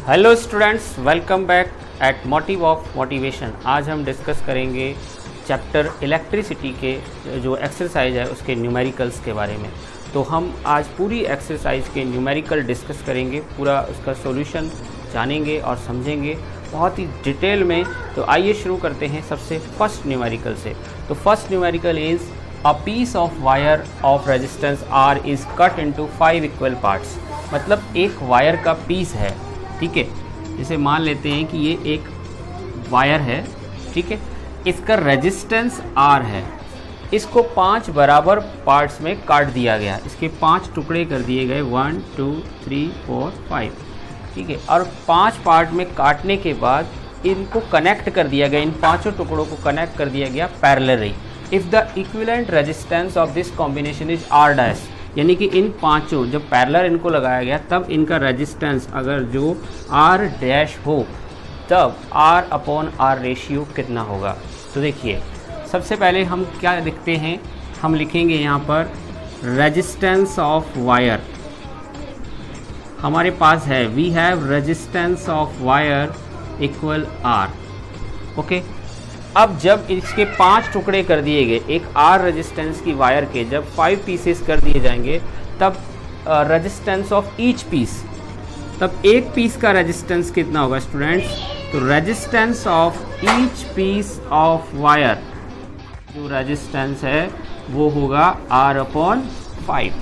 Hello students, welcome back at motive of motivation. आज हम discuss करेंगे चैप्टर इलेक्ट्रिसिटी के जो एक्सरसाइज है उसके न्यूमेरिकल्स के बारे में। तो हम आज पूरी एक्सरसाइज के न्यूमेरिकल डिस्कस करेंगे, पूरा उसका सॉल्यूशन जानेंगे और समझेंगे बहुत ही डिटेल में। तो आइए शुरू करते हैं सबसे फर्स्ट न्यूमेरिकल से। तो first numerical is a piece of wire of resistance R is cut into 5 equal parts. मतलब एक वायर का पीस है, ठीक है। जैसे मान लेते हैं कि ये एक वायर है, ठीक है। इसका रेजिस्टेंस R है, इसको 5 बराबर पार्ट्स में काट दिया गया। इसके 5 टुकड़े कर दिए गए, 1 2 3 4 5, ठीक है। और 5 पार्ट में काटने के बाद इनको कनेक्ट कर दिया गया, इन पांचों टुकड़ों को कनेक्ट कर दिया गया parallelly. If the equivalent resistance of this combination is R dash, यानी कि इन पांचों जब पैरेलल इनको लगाया गया तब इनका रेजिस्टेंस अगर जो R डैश हो तब R अपॉन R रेशियो कितना होगा। तो देखिए सबसे पहले हम क्या लिखते हैं, हम लिखेंगे यहाँ पर रेजिस्टेंस ऑफ वायर। हमारे पास है we have resistance of wire equal R, okay. अब जब इसके 5 टुकड़े कर दिए गए, एक R रेजिस्टेंस की वायर के जब 5 पीसेस कर दिए जाएंगे तब रेजिस्टेंस ऑफ ईच पीस, तब एक पीस का रेजिस्टेंस कितना होगा स्टूडेंट्स। तो resistance of each piece of wire, जो रेजिस्टेंस है वो होगा R अपॉन 5,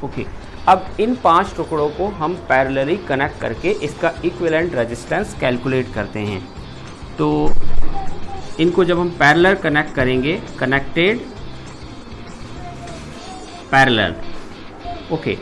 ओके। अब इन 5 टुकड़ों को हम पैरेलली कनेक्ट करके इसका इक्विवेलेंट रेजिस्टेंस कैलकुलेट करते हैं। तो इनको जब हम पैरेलल कनेक्ट करेंगे, connected parallel, okay,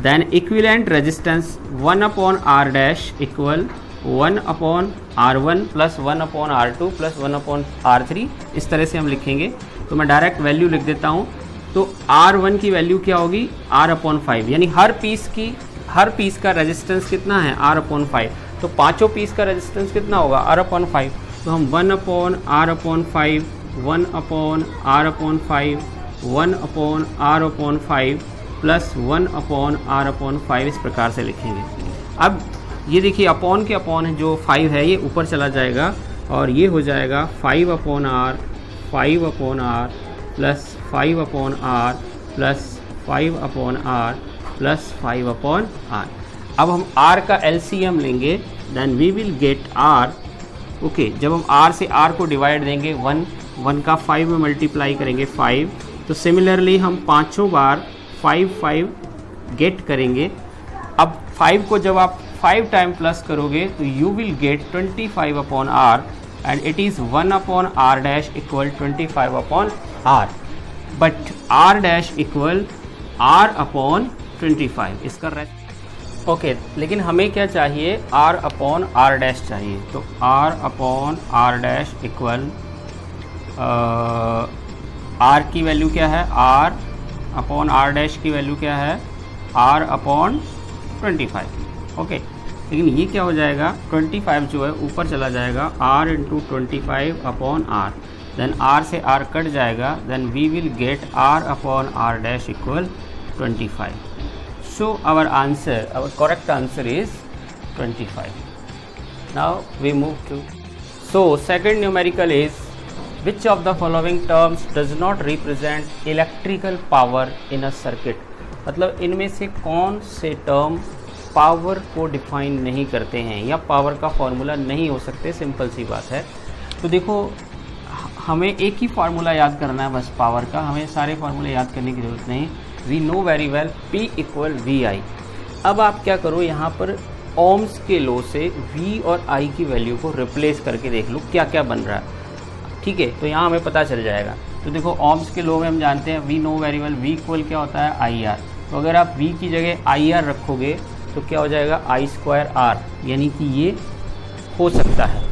then equivalent resistance 1 upon R dash equal 1 upon R1 plus 1 upon R2 plus 1 upon R3, इस तरह से हम लिखेंगे। तो मैं डायरेक्ट वैल्यू लिख देता हूँ। तो R1 की वैल्यू क्या होगी, R अपॉन 5, यानी हर पीस का रेजिस्टेंस कितना है, R अपॉन 5। तो पाँचों पीस का रेजिस्टेंस कितना होगा, R अपॉन 5। तो हम 1 upon R upon 5, 1 upon R upon 5, 1 upon R upon 5 plus 1 upon R upon 5 इस प्रकार से लिखेंगे। अब ये देखिए अपॉन के अपॉन जो 5 है ये ऊपर चला जाएगा और ये हो जाएगा 5 upon R, 5 upon R plus 5 upon R plus 5 upon R plus 5 upon R। अब हम R का LCM लेंगे, then we will get R, okay. जब हम R से R को डिवाइड देंगे 1 का 5 में मल्टीप्लाई करेंगे 5, तो सिमिलरली हम पाँचों बार 5 गेट करेंगे। अब 5 को जब आप 5 टाइम प्लस करोगे तो you will get 25 upon R and it is 1 upon R dash equal 25 upon R, but R dash equal R upon 25 इसका रेस्ट, ओके। लेकिन हमें क्या चाहिए, R अपॉन R डैश चाहिए। तो R upon R dash equal R की value क्या है, R अपॉन R डैश की वैल्यू क्या है, R अपॉन 25, ओके। लेकिन ये क्या हो जाएगा, 25 जो है ऊपर चला जाएगा, R into 25 upon R, then R से R कट जाएगा, then we will get R upon R dash equal 25। So our correct answer is 25. Now we move to, so second numerical is which of the following terms does not represent electrical power in a circuit। मतलब इनमें से कौन से term power को define नहीं करते हैं या पावर का फॉर्मूला नहीं हो सकते। सिंपल सी बात है। तो देखो हमें एक ही फार्मूला याद करना है बस पावर का, हमें सारे फार्मूले याद करने की ज़रूरत नहीं। We know very well P equal VI। अब आप क्या करो, यहाँ पर ओम्स के लॉ से V और I की वैल्यू को रिप्लेस करके देख लो क्या क्या बन रहा है, ठीक है। तो यहाँ हमें पता चल जाएगा। तो देखो ओम्स के लॉ में हम जानते हैं we know very well V equal क्या होता है, IR। तो अगर आप V की जगह IR रखोगे तो क्या हो जाएगा, I स्क्वायर R, यानी कि ये हो सकता है,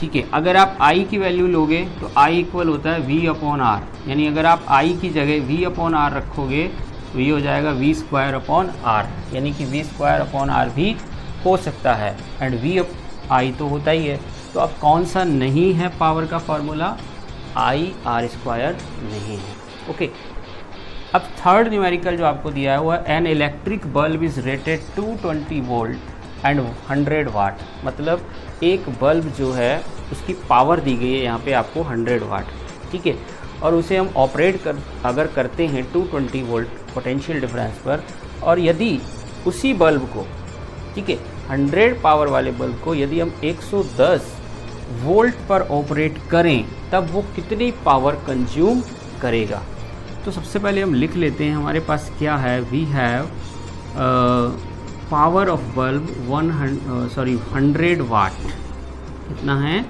ठीक है। अगर आप I की वैल्यू लोगे तो I इक्वल होता है V अपॉन R, यानी अगर आप I की जगह V अपॉन R रखोगे तो ये हो जाएगा V स्क्वायर अपॉन R, यानी कि V स्क्वायर अपॉन R भी हो सकता है एंड V I तो होता ही है। तो अब कौन सा नहीं है पावर का फार्मूला, I R स्क्वायर नहीं है, ओके। अब थर्ड न्यूमेरिकल जो आपको दिया है वो है an electric bulb is rated 220 volt and 100 वाट, मतलब एक बल्ब जो है उसकी पावर दी गई है यहाँ पे आपको 100 वाट, ठीक है। और उसे हम ऑपरेट अगर करते हैं 220 वोल्ट पोटेंशियल डिफरेंस पर, और यदि उसी बल्ब को, ठीक है, 100 पावर वाले बल्ब को यदि हम 110 वोल्ट पर ऑपरेट करें तब वो कितनी पावर कंज्यूम करेगा। तो सबसे पहले हम लिख लेते हैं हमारे पास क्या है। We have power of bulb 100 watt, कितना है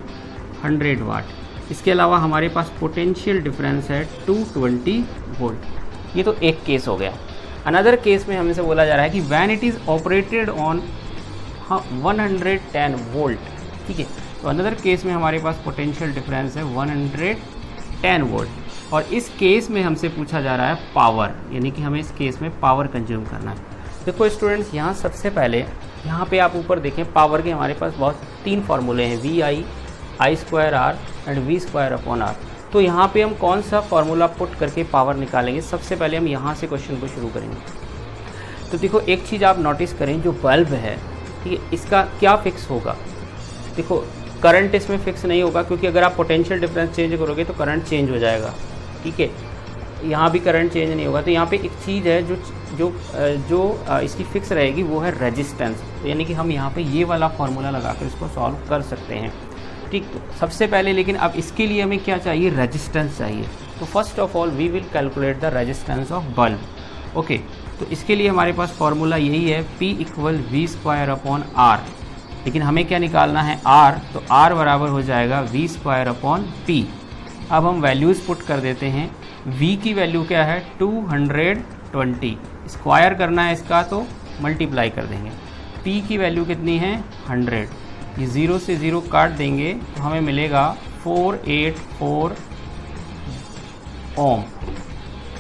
100 वाट। इसके अलावा हमारे पास पोटेंशियल डिफरेंस है 220 वोल्ट। ये तो एक केस हो गया। अनदर केस में हमसे बोला जा रहा है कि when it is operated on 110 volt, ठीक है। तो अनदर केस में हमारे पास पोटेंशियल डिफरेंस है 110 वोल्ट, और इस केस में हमसे पूछा जा रहा है पावर, यानी कि हमें इस केस में पावर कंज्यूम करना है। देखो स्टूडेंट्स, यहाँ सबसे पहले यहाँ पे आप ऊपर देखें पावर के हमारे पास बहुत 3 फार्मूले हैं, VI, I²R एंड V²/R। तो यहाँ पे हम कौन सा फार्मूला पुट करके पावर निकालेंगे। सबसे पहले हम यहाँ से क्वेश्चन को शुरू करेंगे। तो देखो एक चीज़ आप नोटिस करें, जो बल्ब है, ठीक है, इसका क्या फिक्स होगा। देखो करंट इसमें फिक्स नहीं होगा, क्योंकि अगर आप पोटेंशियल डिफरेंस चेंज करोगे तो करंट चेंज हो जाएगा, ठीक है। यहाँ भी करंट चेंज नहीं होगा। तो यहाँ पे एक चीज़ है जो इसकी फिक्स रहेगी, वो है रेजिस्टेंस। यानी कि हम यहाँ पे ये वाला फार्मूला लगाकर इसको सॉल्व कर सकते हैं, ठीक। तो सबसे पहले लेकिन अब इसके लिए हमें क्या चाहिए, रेजिस्टेंस चाहिए। तो first of all we will calculate the resistance of bulb. Okay, तो इसके लिए हमारे पास फार्मूला यही है, P = V²/R। लेकिन हमें क्या निकालना है, R। तो R बराबर हो जाएगा V²/P। अब हम वैल्यूज़ पुट कर देते हैं। V की वैल्यू क्या है 220, स्क्वायर करना है इसका तो मल्टीप्लाई कर देंगे। P की वैल्यू कितनी है 100, ये 0 से 0 काट देंगे तो हमें मिलेगा 484 ओम,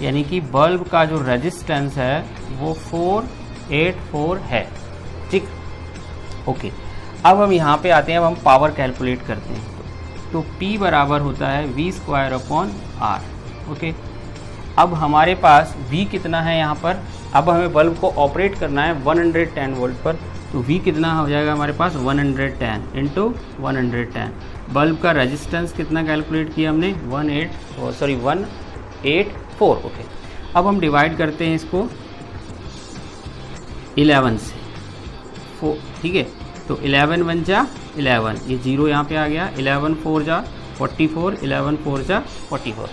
यानी कि बल्ब का जो रेजिस्टेंस है वो 484 है, ठीक। ओके, अब हम यहाँ पे आते हैं, अब हम पावर कैलकुलेट करते हैं। तो P बराबर होता है V²/R। ओके, अब हमारे पास V कितना है यहाँ पर, अब हमें बल्ब को ऑपरेट करना है 110 वोल्ट पर। तो V कितना हो जाएगा हमारे पास 110 × 110। बल्ब का रेजिस्टेंस कितना कैलकुलेट किया हमने 184। ओके, अब हम डिवाइड करते हैं इसको 11 से, 4, ठीक है। तो 11 1 जा 11, ये 0 यहाँ पे आ गया, 11 4 जा 44, 11 4 जा 44,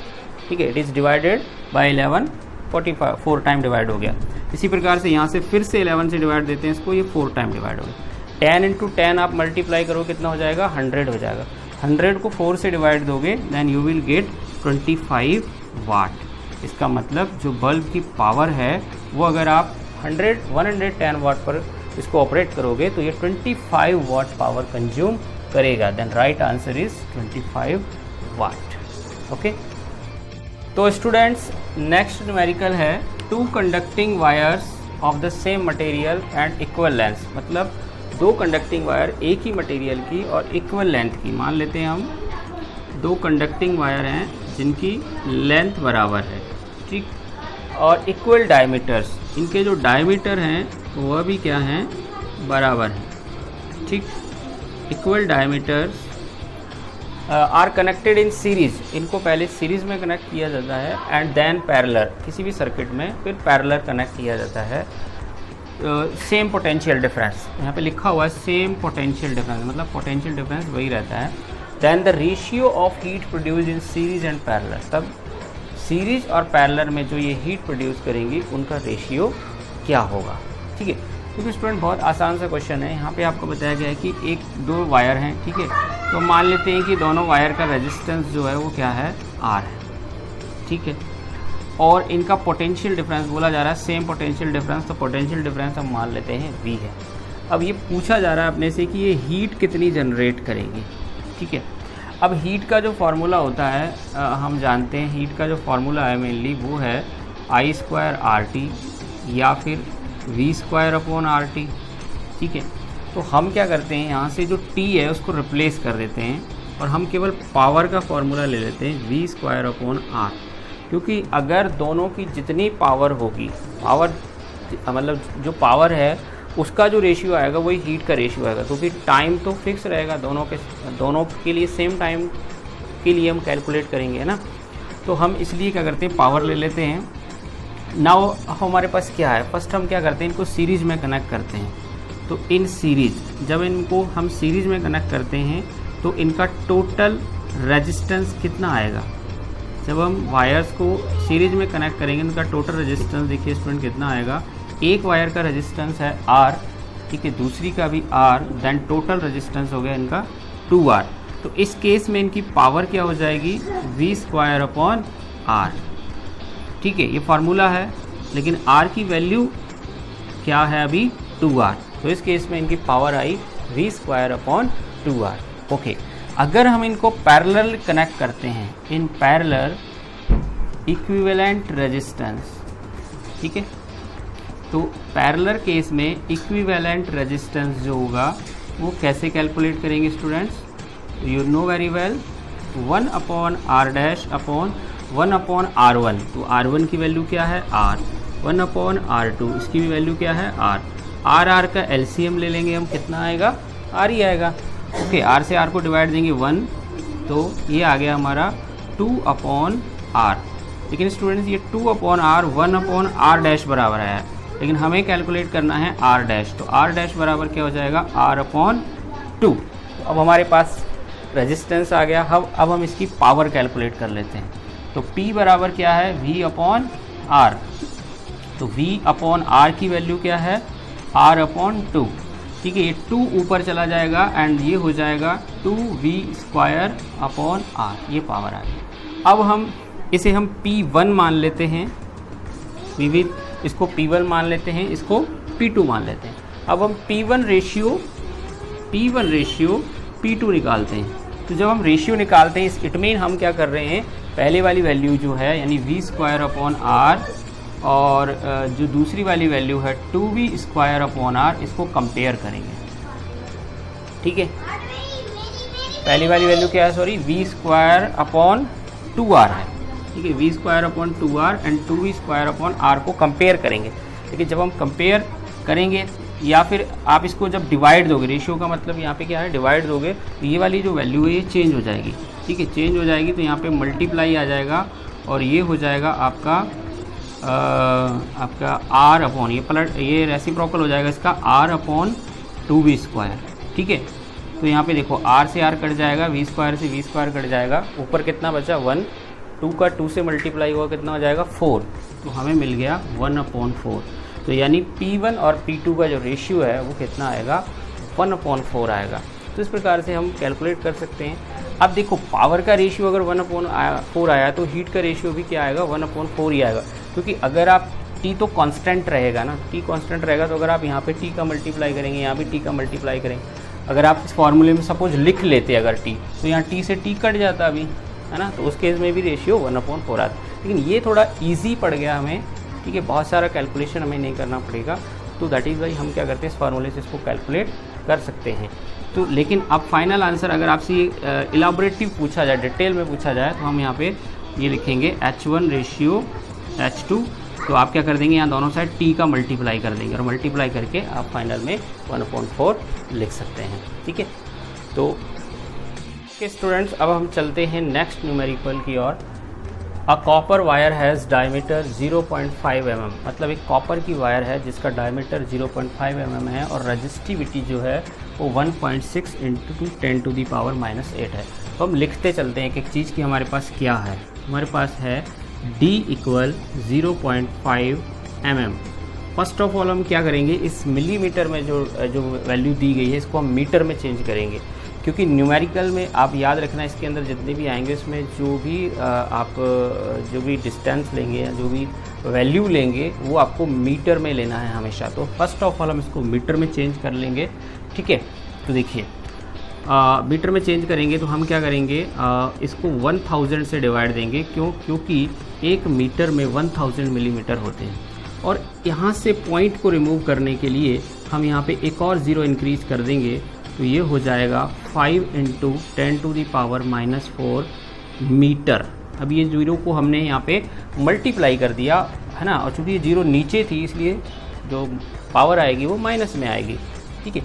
ठीक है। It is divided by 11, 45, 4 time divide हो गया। इसी प्रकार से यहाँ से फिर से 11 से डिवाइड देते हैं इसको, ये 4 टाइम डिवाइड हो गया। 10 × 10 आप मल्टीप्लाई करो, कितना हो जाएगा 100 हो जाएगा। 100 को 4 से डिवाइड दोगे देन यू विल गेट 25 वाट। इसका मतलब जो बल्ब की पावर है वो अगर आप 110 वाट पर इसको ऑपरेट करोगे तो ये 25 वाट पावर कंज्यूम करेगा। Then right answer is 25 watt. Okay, तो स्टूडेंट्स नेक्स्ट न्यूमेरिकल है 2 conducting wires of the same material and equal length. मतलब 2 कंडक्टिंग वायर एक ही मटेरियल की और इक्वल लेंथ की। मान लेते हैं हम 2 कंडक्टिंग वायर हैं जिनकी लेंथ बराबर है, ठीक, और इक्वल डायमीटर्स, इनके जो डायमीटर हैं वह भी क्या हैं, बराबर हैं, ठीक। Equal diameters are connected in series, इनको पहले सीरीज़ में कनेक्ट किया जाता है एंड देन पैरेलल, किसी भी सर्किट में फिर पैरेलल कनेक्ट किया जाता है। सेम पोटेंशियल डिफरेंस, यहाँ पे लिखा हुआ है सेम पोटेंशियल डिफरेंस, मतलब पोटेंशियल डिफरेंस वही रहता है। Then the ratio of heat produce in series and parallel, तब सीरीज और पैरेलल में जो ये हीट प्रोड्यूस करेंगी उनका रेशियो क्या होगा, ठीक है। क्योंकि स्टूडेंट बहुत आसान सा क्वेश्चन है। यहाँ पे आपको बताया गया है कि 2 वायर हैं, ठीक है। तो मान लेते हैं कि दोनों वायर का रेजिस्टेंस जो है वो क्या है, R है, ठीक है। और इनका पोटेंशियल डिफरेंस बोला जा रहा है सेम पोटेंशियल डिफरेंस, तो पोटेंशियल डिफरेंस हम मान लेते हैं V है। अब ये पूछा जा रहा है अपने से कि ये हीट कितनी जनरेट करेगी, ठीक है। अब हीट का जो फार्मूला होता है हम जानते हैं, हीट का जो फार्मूला है मेनली वो है I²RT या फिर V²/RT, ठीक है। तो हम क्या करते हैं, यहाँ से जो T है उसको रिप्लेस कर देते हैं और हम केवल पावर का फार्मूला ले लेते हैं V²/R, क्योंकि अगर दोनों की जितनी पावर होगी, पावर मतलब जो पावर है उसका जो रेशियो आएगा वही हीट का रेशियो आएगा। तो फिर टाइम तो फिक्स रहेगा, दोनों के लिए सेम टाइम के लिए हम कैलकुलेट करेंगे, है ना। तो हम इसलिए क्या करते हैं, पावर ले लेते हैं। नाउ हमारे पास क्या है, फर्स्ट हम क्या करते हैं, इनको सीरीज़ में कनेक्ट करते हैं। तो इन सीरीज़, जब इनको हम सीरीज़ में कनेक्ट करते हैं तो इनका टोटल रेजिस्टेंस कितना आएगा। जब हम वायर्स को सीरीज में कनेक्ट करेंगे इनका टोटल रेजिस्टेंस देखिए स्टूडेंट कितना आएगा। एक वायर का रेजिस्टेंस है R, ठीक है, दूसरी का भी R, देन टोटल रेजिस्टेंस हो गया इनका 2R। तो इस केस में इनकी पावर क्या हो जाएगी, V²/R, ठीक है, ये फार्मूला है। लेकिन R की वैल्यू क्या है अभी, 2R। तो इस केस में इनकी पावर आई V²/2R। ओके, अगर हम इनको पैरेलल कनेक्ट करते हैं, इन पैरेलल इक्विवेलेंट रेजिस्टेंस, ठीक है, तो पैरेलल केस में इक्विवेलेंट रेजिस्टेंस जो होगा वो कैसे कैलकुलेट करेंगे students, you know very well, 1/R'/1/R1। तो R1 की वैल्यू क्या है, R, 1/R2 इसकी भी वैल्यू क्या है, R। R का LCM ले लेंगे हम, कितना आएगा, R ही आएगा। ओके, R से R को डिवाइड देंगे 1, तो ये आ गया हमारा 2/R। लेकिन स्टूडेंट्स ये 2/R 1/R' बराबर है, लेकिन हमें कैलकुलेट करना है R'। तो R' बराबर क्या हो जाएगा, R/2। तो अब हमारे पास रेजिस्टेंस आ गया। अब हम इसकी पावर कैलकुलेट कर लेते हैं। तो P बराबर क्या है, V/R। तो V/R की वैल्यू क्या है, R/2, ठीक है, ये 2 ऊपर चला जाएगा एंड ये हो जाएगा 2V²/R, ये पावर आ गई। अब हम इसे P1 मान लेते हैं, विविध इसको P1 मान लेते हैं, इसको P2 मान लेते हैं। अब हम P1 रेशियो P2 निकालते हैं। तो जब हम रेशियो निकालते हैं, इट मीन हम क्या कर रहे हैं, पहले वाली वैल्यू जो है यानी V²/R और जो दूसरी वाली वैल्यू है 2V²/R, इसको कंपेयर करेंगे, ठीक है। पहली वाली वैल्यू क्या है, सॉरी, V²/2R है, ठीक है, V²/2R एंड 2V²/R को कंपेयर करेंगे। लेकिन जब हम कंपेयर करेंगे या फिर आप इसको जब डिवाइड दोगे, रेशियो का मतलब यहाँ पे क्या है, डिवाइड दोगे, तो ये वाली जो वैल्यू है ये चेंज हो जाएगी, ठीक है, चेंज हो जाएगी। तो यहाँ पे मल्टीप्लाई आ जाएगा और ये हो जाएगा आपका R/, ये रेसिप्रोकल हो जाएगा इसका, R/2V², ठीक है। तो यहाँ पे देखो R से R कट जाएगा, V² से V² कट जाएगा, ऊपर कितना बचा 1, 2 का 2 से मल्टीप्लाई हुआ कितना हो जाएगा 4, तो हमें मिल गया 1/4। तो यानी P1 और P2 का जो रेशियो है वो कितना आएगा, 1/4 आएगा। तो इस प्रकार से हम कैलकुलेट कर सकते हैं। अब देखो पावर का रेशियो अगर 1/4 आया तो हीट का रेशियो भी क्या आएगा, 1/4 ही आएगा। क्योंकि अगर आप T तो कांस्टेंट रहेगा ना, T कांस्टेंट रहेगा, तो अगर आप यहाँ पे T का मल्टीप्लाई करेंगे, यहाँ भी T का मल्टीप्लाई करेंगे, अगर आप इस फॉर्मूले में सपोज लिख लेते अगर T, तो यहाँ T से T कट जाता अभी, है ना, तो उस केस में भी रेशियो 1/4 आता। लेकिन ये थोड़ा ईजी पड़ गया हमें, ठीक है, बहुत सारा कैलकुलेशन हमें नहीं करना पड़ेगा। तो दैट इज़ वाई हम क्या करते हैं, इस फार्मूले से इसको कैलकुलेट कर सकते हैं। तो लेकिन अब फाइनल आंसर अगर आपसे इलाबोरेटिव पूछा जाए, डिटेल में पूछा जाए, तो हम यहाँ पे ये लिखेंगे H1 रेशियो H2। तो आप क्या कर देंगे, यहाँ दोनों साइड T का मल्टीप्लाई कर देंगे और मल्टीप्लाई करके आप फाइनल में 1/4 लिख सकते हैं, ठीक है। तो स्टूडेंट्स अब हम चलते हैं नेक्स्ट न्यूमेरिकल की ओर। A copper wire has diameter 0.5 mm, मतलब एक कॉपर की वायर है जिसका डायमीटर 0.5 mm है और रजिस्टिविटी जो है वो 1.6 × 10⁻⁸ है। तो हम लिखते चलते हैं एक चीज़ की हमारे पास क्या है। हमारे पास है D = 0.5 mm। First of all हम क्या करेंगे, इस मिलीमीटर में जो वैल्यू दी गई है इसको हम मीटर में चेंज करेंगे, क्योंकि न्यूमेरिकल में आप याद रखना इसके अंदर जितने भी आएंगे इसमें जो भी डिस्टेंस लेंगे या जो भी वैल्यू लेंगे वो आपको मीटर में लेना है हमेशा। तो फर्स्ट ऑफ ऑल हम इसको मीटर में चेंज कर लेंगे, ठीक है। तो देखिए मीटर में चेंज करेंगे तो हम क्या करेंगे, इसको 1000 से डिवाइड देंगे, क्योंकि एक मीटर में 1000 मिलीमीटर होते हैं। और यहाँ से पॉइंट को रिमूव करने के लिए हम यहाँ पे एक और ज़ीरो इंक्रीज कर देंगे, तो ये हो जाएगा 5 × 10⁻⁴ मीटर। अब ये जीरो को हमने यहाँ पे मल्टीप्लाई कर दिया, है ना, और चूँकि ये जीरो नीचे थी इसलिए जो पावर आएगी वो माइनस में आएगी, ठीक है।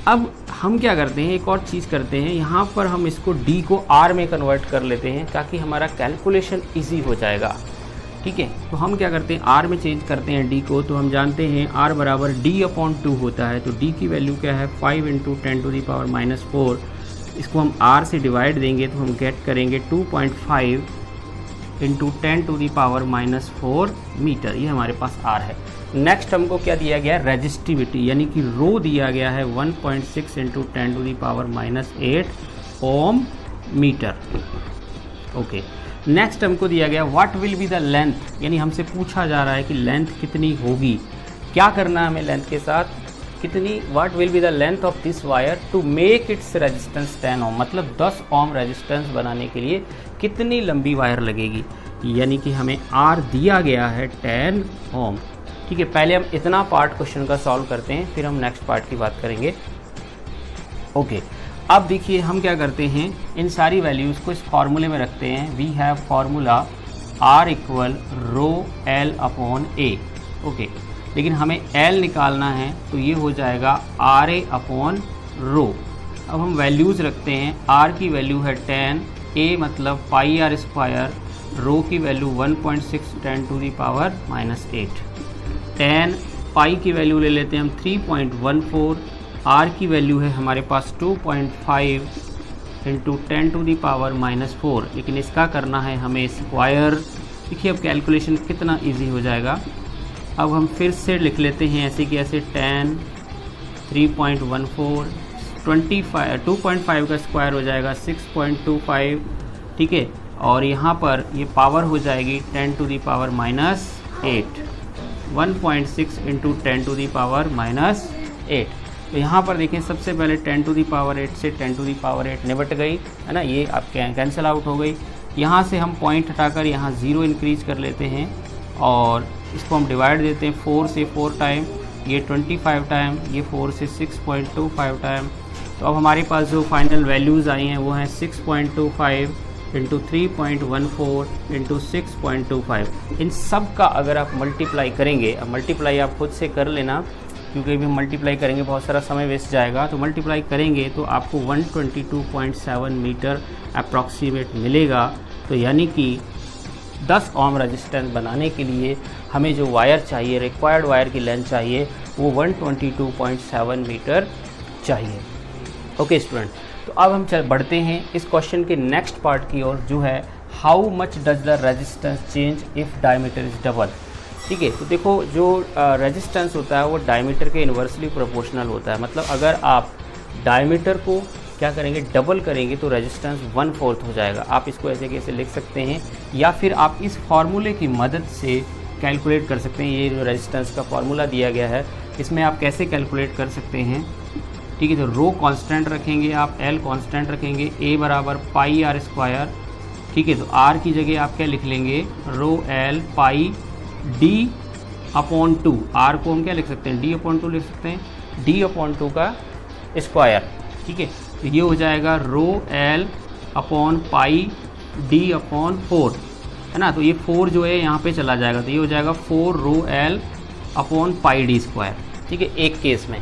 अब हम क्या करते हैं, एक और चीज़ करते हैं, यहाँ पर हम इसको d को r में कन्वर्ट कर लेते हैं ताकि हमारा कैलकुलेशन ईजी हो जाएगा, ठीक है। तो हम क्या करते हैं, r में चेंज करते हैं d को। तो हम जानते हैं r बराबर d/2 होता है। तो d की वैल्यू क्या है, 5 × 10⁻⁻4। इसको हम r से डिवाइड देंगे तो हम गेट करेंगे 2.5 × 10⁻⁻4 मीटर। ये हमारे पास r है। नेक्स्ट हमको क्या दिया गया है, रेजिस्टिविटी यानी कि रो दिया गया है 1.6 × 10⁻⁸ ओम मीटर। ओके, नेक्स्ट हमको दिया गया what will be the length, यानी हमसे पूछा जा रहा है कि लेंथ कितनी होगी। क्या करना है हमें लेंथ के साथ, कितनी, what will be the length of this wire to make its resistance 10 ohm, मतलब 10 ओम रेजिस्टेंस बनाने के लिए कितनी लंबी वायर लगेगी। यानी कि हमें R दिया गया है 10 ओम, ठीक है। पहले हम इतना पार्ट क्वेश्चन का सॉल्व करते हैं, फिर हम नेक्स्ट पार्ट की बात करेंगे। ओके, अब देखिए हम क्या करते हैं, इन सारी वैल्यूज़ को इस फार्मूले में रखते हैं। We have formula R = ρl/A। Okay, लेकिन हमें L निकालना है तो ये हो जाएगा RA/ρ। अब हम वैल्यूज़ रखते हैं, R की वैल्यू है 10, A मतलब πr², ρ की वैल्यू 1.6 × 10⁻⁸। 10 पाई की वैल्यू ले लेते हैं हम 3.14, R की वैल्यू है हमारे पास 2.5 × 10⁻⁻4, लेकिन इसका करना है हमें स्क्वायर। देखिए अब कैलकुलेशन कितना इजी हो जाएगा। अब हम फिर से लिख लेते हैं ऐसे कि ऐसे 10, 3.14, 25, 2.5 का स्क्वायर हो जाएगा 6.25, ठीक है। और यहाँ पर ये पावर हो जाएगी 10⁻⁻8, 1.6 × 10⁻�8। तो यहाँ पर देखें सबसे पहले 10⁻8 से 10⁻8 निपट गई है ना, ये आप कैंसिल आउट हो गई। यहाँ से हम पॉइंट हटाकर यहाँ 0 इंक्रीज कर लेते हैं और इसको हम डिवाइड देते हैं 4 से 4 टाइम, ये 25 टाइम, ये 4 से 6.25 टाइम। तो अब हमारे पास जो फाइनल वैल्यूज़ आई हैं वो हैं 6.25 × 3.14 × 6.25। इन सब का अगर आप मल्टीप्लाई करेंगे, अब मल्टीप्लाई आप खुद से कर लेना क्योंकि अभी हम मल्टीप्लाई करेंगे बहुत सारा समय वेस्ट जाएगा। तो मल्टीप्लाई करेंगे तो आपको 122.7 मीटर अप्रॉक्सीमेट मिलेगा। तो यानी कि 10 ओम रेजिस्टेंस बनाने के लिए हमें जो वायर चाहिए, रिक्वायर्ड वायर की लेंथ चाहिए वो 122.7 मीटर चाहिए। ओके स्टूडेंट, तो अब हम बढ़ते हैं इस क्वेश्चन के नेक्स्ट पार्ट की ओर, जो है how much does the resistance change if diameter is double. ठीक है, तो देखो जो रेजिस्टेंस होता है वो डायमीटर के इन्वर्सली प्रोपोर्शनल होता है। मतलब अगर आप डायमीटर को क्या करेंगे, डबल करेंगे तो रेजिस्टेंस 1/4 हो जाएगा। आप इसको ऐसे कैसे लिख सकते हैं, या फिर आप इस फार्मूले की मदद से कैलकुलेट कर सकते हैं। ये जो रेजिस्टेंस का फार्मूला दिया गया है इसमें आप कैसे कैलकुलेट कर सकते हैं। ठीक है, तो रो कांस्टेंट रखेंगे आप, एल कांस्टेंट रखेंगे, ए बराबर पाई आर स्क्वायर। ठीक है, तो आर की जगह आप क्या लिख लेंगे, rho L pi D upon 2। R को हम क्या लिख सकते हैं, डी अपॉन 2 लिख सकते हैं, डी अपॉन 2 का स्क्वायर। ठीक है, तो ये हो जाएगा rho L upon pi D upon 4, है ना। तो ये 4 जो है यहाँ पे चला जाएगा, तो ये हो जाएगा 4 rho L upon pi D square. ठीक है, एक केस में।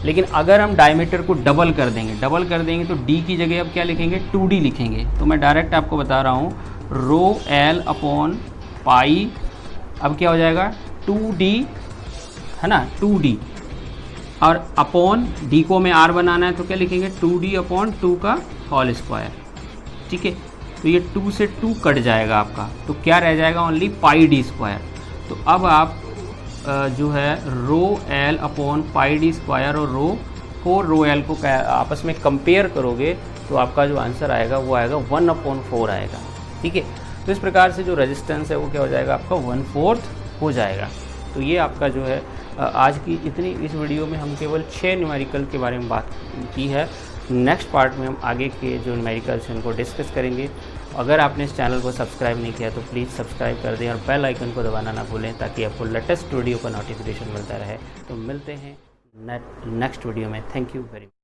लेकिन अगर हम डायमीटर को डबल कर देंगे तो डी की जगह अब क्या लिखेंगे, 2d लिखेंगे। तो मैं डायरेक्ट आपको बता रहा हूँ, रो एल अपॉन पाई अब क्या हो जाएगा 2d, है ना, 2d, और अपॉन डी को हमें r बनाना है तो क्या लिखेंगे 2d अपॉन 2 का होल स्क्वायर। ठीक है, तो ये 2 से 2 कट जाएगा आपका, तो क्या रह जाएगा, ओनली पाई डी स्क्वायर। तो अब आप जो है rho L upon pi D square और रो 4 रो एल को आपस में कंपेयर करोगे तो आपका जो आंसर आएगा वो आएगा 1/4 आएगा। ठीक है, तो इस प्रकार से जो रेजिस्टेंस है वो क्या हो जाएगा, आपका 1/4 हो जाएगा। तो ये आपका जो है आज की इस वीडियो में हम केवल 6 न्यूमेरिकल के बारे में बात की है। नेक्स्ट पार्ट में हम आगे के जो न्यूमेरिकल्स हैं उनको डिस्कस करेंगे। अगर आपने इस चैनल को सब्सक्राइब नहीं किया तो प्लीज़ सब्सक्राइब कर दें और बेल आइकन को दबाना ना भूलें ताकि आपको लेटेस्ट वीडियो का नोटिफिकेशन मिलता रहे। तो मिलते हैं नेक्स्ट वीडियो में। Thank you very much.